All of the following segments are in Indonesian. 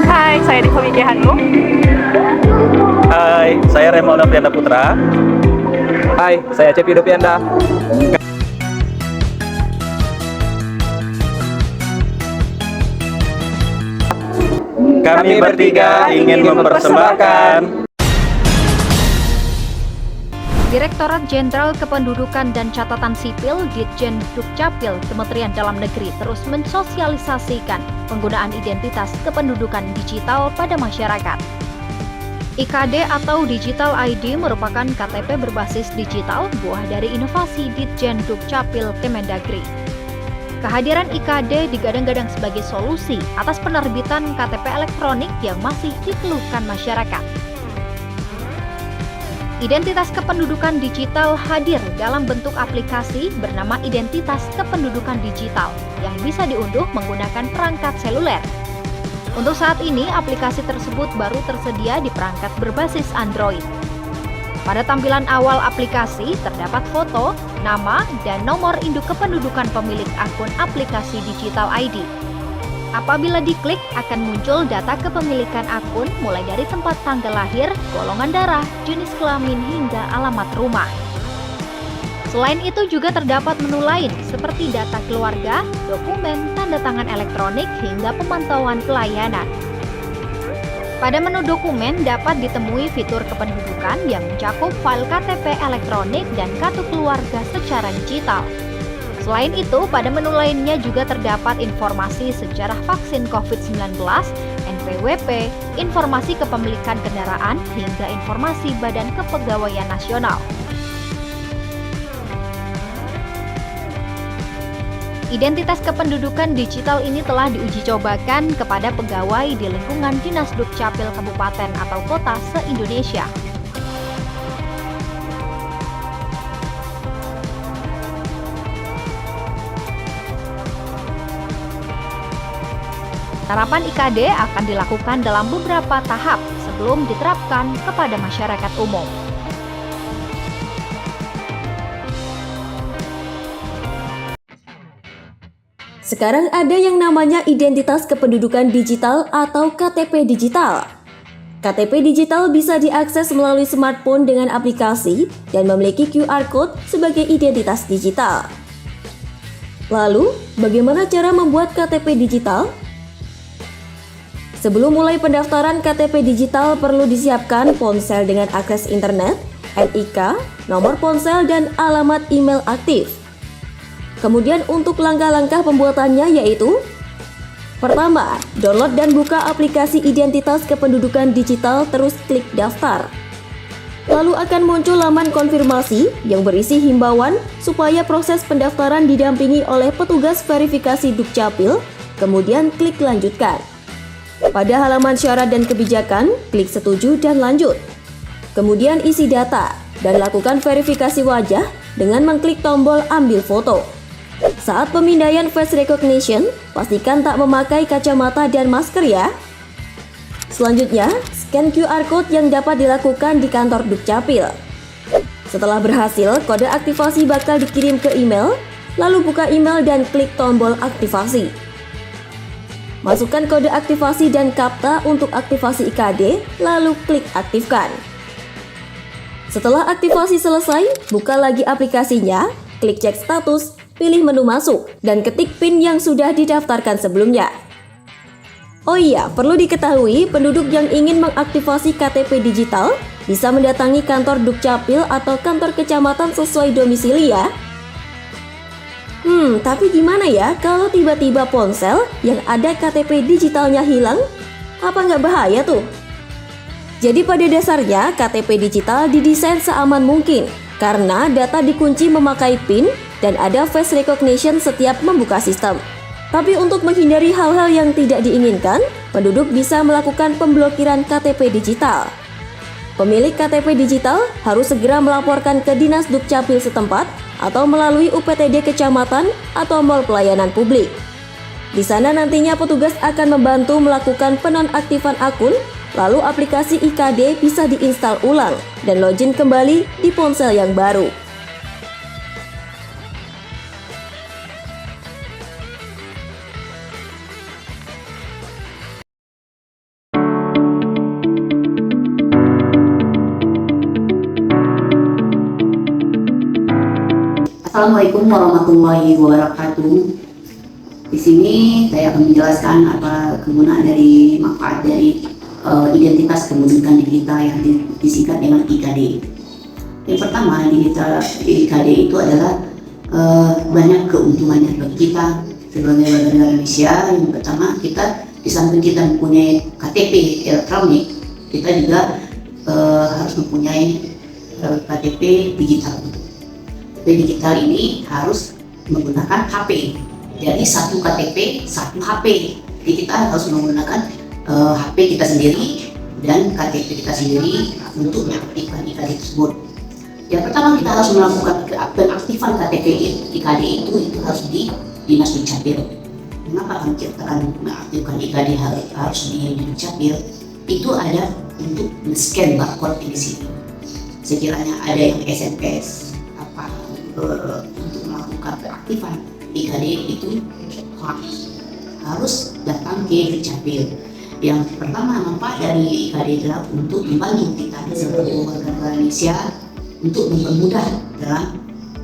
Hai, saya Diko Wikihanung. Hai, saya Remo Novianda Putra. Hai, saya Cepi Dopianda. Kami bertiga ingin mempersembahkan Direktorat Jenderal Kependudukan dan Catatan Sipil Ditjen Dukcapil Kementerian Dalam Negeri terus mensosialisasikan penggunaan identitas kependudukan digital pada masyarakat. IKD atau Digital ID merupakan KTP berbasis digital buah dari inovasi Ditjen Dukcapil Kemendagri. Kehadiran IKD digadang-gadang sebagai solusi atas penerbitan KTP elektronik yang masih dikeluhkan masyarakat. Identitas kependudukan digital hadir dalam bentuk aplikasi bernama Identitas Kependudukan Digital yang bisa diunduh menggunakan perangkat seluler. Untuk saat ini, aplikasi tersebut baru tersedia di perangkat berbasis Android. Pada tampilan awal aplikasi terdapat foto, nama, dan nomor induk kependudukan pemilik akun aplikasi Digital ID. Apabila diklik, akan muncul data kepemilikan akun mulai dari tempat tanggal lahir, golongan darah, jenis kelamin, hingga alamat rumah. Selain itu juga terdapat menu lain seperti data keluarga, dokumen, tanda tangan elektronik, hingga pemantauan pelayanan. Pada menu dokumen dapat ditemui fitur kependudukan yang mencakup file KTP elektronik dan kartu keluarga secara digital. Selain itu, pada menu lainnya juga terdapat informasi sejarah vaksin COVID-19, NPWP, informasi kepemilikan kendaraan, hingga informasi Badan Kepegawaian Nasional. Identitas kependudukan digital ini telah diuji cobakan kepada pegawai di lingkungan Dinas Dukcapil Kabupaten atau Kota se-Indonesia. Penerapan IKD akan dilakukan dalam beberapa tahap sebelum diterapkan kepada masyarakat umum. Sekarang ada yang namanya identitas kependudukan digital atau KTP digital. KTP digital bisa diakses melalui smartphone dengan aplikasi dan memiliki QR Code sebagai identitas digital. Lalu, bagaimana cara membuat KTP digital? Sebelum mulai pendaftaran KTP digital perlu disiapkan ponsel dengan akses internet, NIK, nomor ponsel, dan alamat email aktif. Kemudian untuk langkah-langkah pembuatannya yaitu: pertama, download dan buka aplikasi identitas kependudukan digital terus klik daftar. Lalu akan muncul laman konfirmasi yang berisi himbauan supaya proses pendaftaran didampingi oleh petugas verifikasi Dukcapil, kemudian klik lanjutkan. Pada halaman syarat dan kebijakan, klik setuju dan lanjut. Kemudian isi data dan lakukan verifikasi wajah dengan mengklik tombol ambil foto. Saat pemindaian face recognition, pastikan tak memakai kacamata dan masker ya. Selanjutnya, scan QR Code yang dapat dilakukan di kantor Dukcapil. Setelah berhasil, kode aktivasi bakal dikirim ke email, lalu buka email dan klik tombol aktivasi. Masukkan kode aktivasi dan kapta untuk aktivasi IKD, lalu klik aktifkan. Setelah aktivasi selesai, buka lagi aplikasinya, klik cek status, pilih menu masuk, dan ketik PIN yang sudah didaftarkan sebelumnya. Oh iya, perlu diketahui penduduk yang ingin mengaktifasi KTP digital bisa mendatangi kantor Dukcapil atau kantor kecamatan sesuai domisili ya. Tapi gimana ya kalau tiba-tiba ponsel yang ada KTP digitalnya hilang? Apa nggak bahaya tuh? Jadi pada dasarnya KTP digital didesain seaman mungkin karena data dikunci memakai PIN dan ada face recognition setiap membuka sistem. Tapi untuk menghindari hal-hal yang tidak diinginkan, penduduk bisa melakukan pemblokiran KTP digital. Pemilik KTP digital harus segera melaporkan ke Dinas Dukcapil setempat atau melalui UPTD kecamatan atau mal pelayanan publik. Di sana nantinya petugas akan membantu melakukan penonaktifan akun, lalu aplikasi IKD bisa diinstal ulang dan login kembali di ponsel yang baru. Assalamualaikum warahmatullahi wabarakatuh. Di sini saya akan menjelaskan apa kegunaan dari manfaat dari identitas kependudukan digital yang disingkat dengan IKD. Yang pertama, IKD itu adalah banyak keuntungannya bagi kita sebagai warga negara Indonesia. Yang pertama, kita di samping kita mempunyai KTP elektronik, kita juga harus mempunyai KTP digital. KTP digital ini harus menggunakan HP. Jadi satu KTP, satu HP. Jadi kita harus menggunakan HP kita sendiri dan KTP kita sendiri untuk mengaktifkan IKD tersebut. Yang pertama, kita harus melakukan pengaktifan KTP IKD itu harus di Dinas Dukcapil. Kenapa kita akan mengaktifkan IKD harus di Dukcapil? Itu ada untuk men-scan barcode di sini. Sekiranya ada yang SMS untuk melakukan pengaktifan IKD itu harus datang ke Dukcapil. Yang pertama, manfaat dari IKD adalah untuk membantu kita sebagai warga negara Indonesia untuk mempermudah dalam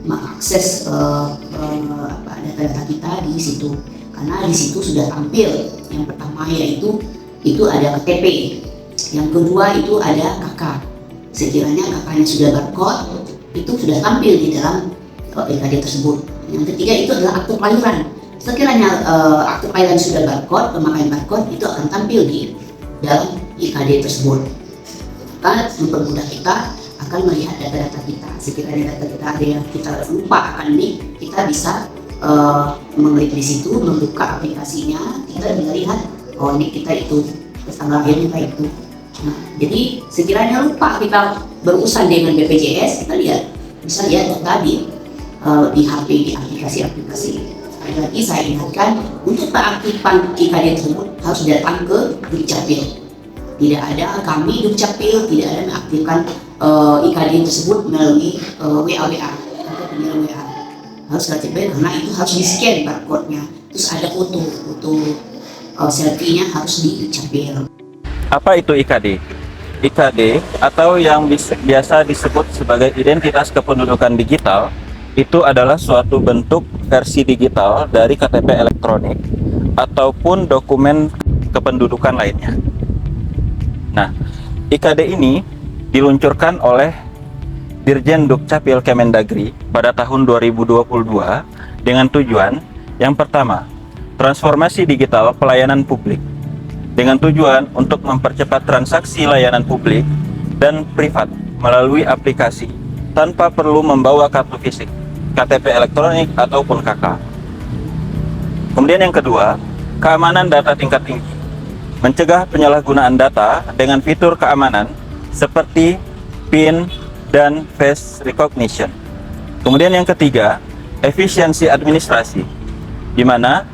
mengakses data-data kita di situ. Karena di situ sudah tampil. Yang pertama yaitu itu ada KTP. Yang kedua itu ada KK. Sekiranya KK-nya sudah barcode, itu sudah tampil di dalam IKD tersebut. Yang ketiga itu adalah akte kelahiran. Sekiranya akte kelahiran sudah barcode, pemakaian barcode itu akan tampil di dalam IKD tersebut. Maka mempermudah kita akan melihat data-data kita. Sekiranya data kita ada yang kita lupa akan ini, kita bisa mengklik di situ, membuka aplikasinya, kita bisa lihat nik kita itu, tanggal lahir kita itu. Nah, jadi sekiranya lupa kita berurusan dengan BPJS, kita bisa lihat data di HP, di aplikasi-aplikasi. Lagi saya ingatkan, untuk pengaktifan IKD tersebut harus datang ke Dukcapil. Tidak ada kami Dukcapil tidak ada mengaktifkan IKD tersebut melalui WA atau penyelenggara WA. Harus KTP karena itu harus di-scan barcode-nya. Terus ada foto selfie-nya harus di Dukcapil. Apa itu IKD? IKD atau yang biasa disebut sebagai identitas kependudukan digital itu adalah suatu bentuk versi digital dari KTP elektronik ataupun dokumen kependudukan lainnya. Nah, IKD ini diluncurkan oleh Dirjen Dukcapil Kemendagri pada tahun 2022 dengan tujuan yang pertama, transformasi digital pelayanan publik dengan tujuan untuk mempercepat transaksi layanan publik dan privat melalui aplikasi tanpa perlu membawa kartu fisik, KTP elektronik ataupun KK. Kemudian yang kedua, keamanan data tingkat tinggi, mencegah penyalahgunaan data dengan fitur keamanan seperti PIN dan face recognition. Kemudian yang ketiga, efisiensi administrasi, di mana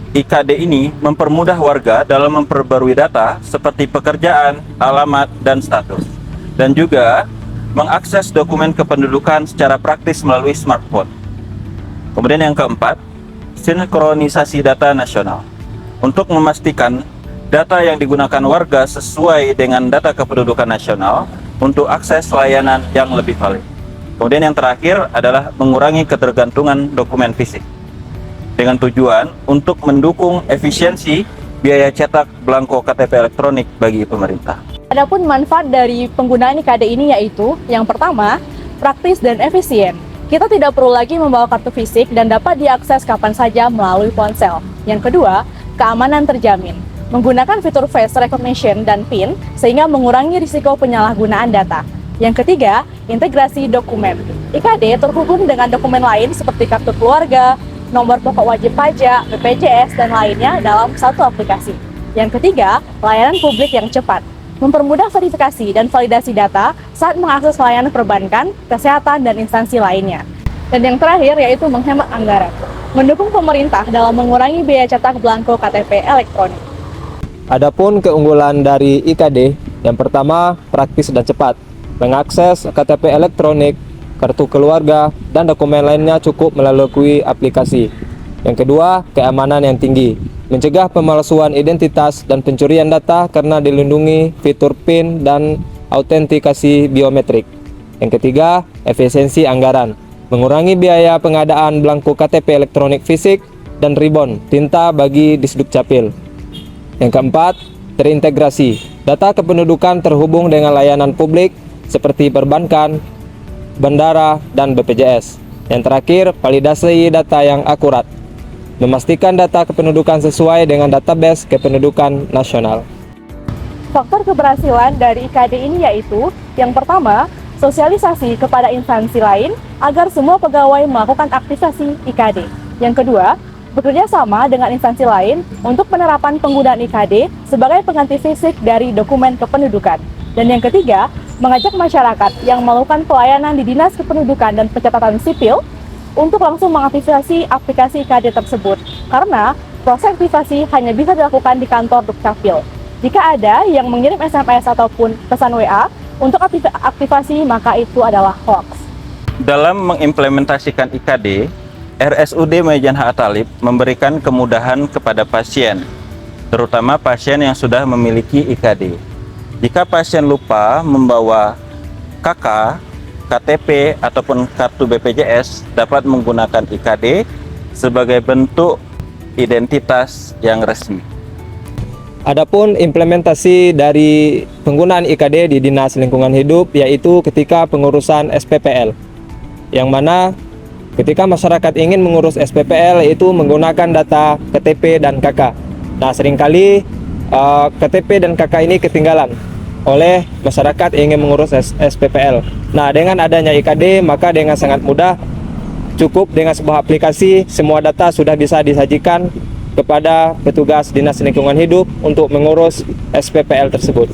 IKD ini mempermudah warga dalam memperbarui data seperti pekerjaan, alamat, dan status, dan juga mengakses dokumen kependudukan secara praktis melalui smartphone. Kemudian yang keempat, sinkronisasi data nasional untuk memastikan data yang digunakan warga sesuai dengan data kependudukan nasional untuk akses layanan yang lebih valid. Kemudian yang terakhir adalah mengurangi ketergantungan dokumen fisik dengan tujuan untuk mendukung efisiensi biaya cetak belangko KTP elektronik bagi pemerintah. Adapun manfaat dari penggunaan IKD ini yaitu, yang pertama, praktis dan efisien. Kita tidak perlu lagi membawa kartu fisik dan dapat diakses kapan saja melalui ponsel. Yang kedua, keamanan terjamin. Menggunakan fitur face recognition dan PIN sehingga mengurangi risiko penyalahgunaan data. Yang ketiga, integrasi dokumen. IKD terhubung dengan dokumen lain seperti kartu keluarga, nomor pokok wajib pajak, BPJS, dan lainnya dalam satu aplikasi. Yang ketiga, layanan publik yang cepat. Mempermudah verifikasi dan validasi data saat mengakses layanan perbankan, kesehatan, dan instansi lainnya. Dan yang terakhir yaitu menghemat anggaran. Mendukung pemerintah dalam mengurangi biaya cetak belangko KTP elektronik. Adapun keunggulan dari IKD, yang pertama praktis dan cepat. Mengakses KTP elektronik, kartu keluarga, dan dokumen lainnya cukup melalui aplikasi. Yang kedua, keamanan yang tinggi. Mencegah pemalsuan identitas dan pencurian data karena dilindungi fitur PIN dan autentikasi biometrik. Yang ketiga, efisiensi anggaran. mengurangi biaya pengadaan belangko KTP elektronik fisik, dan ribon tinta bagi Disdukcapil. Yang keempat, terintegrasi. Data kependudukan terhubung dengan layanan publik seperti perbankan, bandara, dan BPJS. Yang terakhir, validasi data yang akurat. Memastikan data kependudukan sesuai dengan database kependudukan nasional. Faktor keberhasilan dari IKD ini yaitu, yang pertama, sosialisasi kepada instansi lain agar semua pegawai melakukan aktivasi IKD. Yang kedua, bekerja sama dengan instansi lain untuk penerapan penggunaan IKD sebagai pengganti fisik dari dokumen kependudukan. Dan yang ketiga, mengajak masyarakat yang melakukan pelayanan di Dinas Kependudukan dan Pencatatan Sipil untuk langsung mengaktifasi aplikasi IKD tersebut, karena proses aktivasi hanya bisa dilakukan di kantor Dukcapil. Jika ada yang mengirim SMS ataupun pesan WA untuk aktivasi, maka itu adalah hoax. Dalam mengimplementasikan IKD, RSUD Maijen H. Thalib memberikan kemudahan kepada pasien, terutama pasien yang sudah memiliki IKD. Jika pasien lupa membawa KK, KTP, ataupun kartu BPJS, dapat menggunakan IKD sebagai bentuk identitas yang resmi. Adapun implementasi dari penggunaan IKD di Dinas Lingkungan Hidup yaitu ketika pengurusan SPPL, yang mana ketika masyarakat ingin mengurus SPPL itu menggunakan data KTP dan KK. Nah, seringkali KTP dan KK ini ketinggalan oleh masyarakat yang ingin mengurus SPPL. Nah, dengan adanya IKD, maka dengan sangat mudah, cukup dengan sebuah aplikasi, semua data sudah bisa disajikan kepada petugas Dinas Lingkungan Hidup untuk mengurus SPPL tersebut.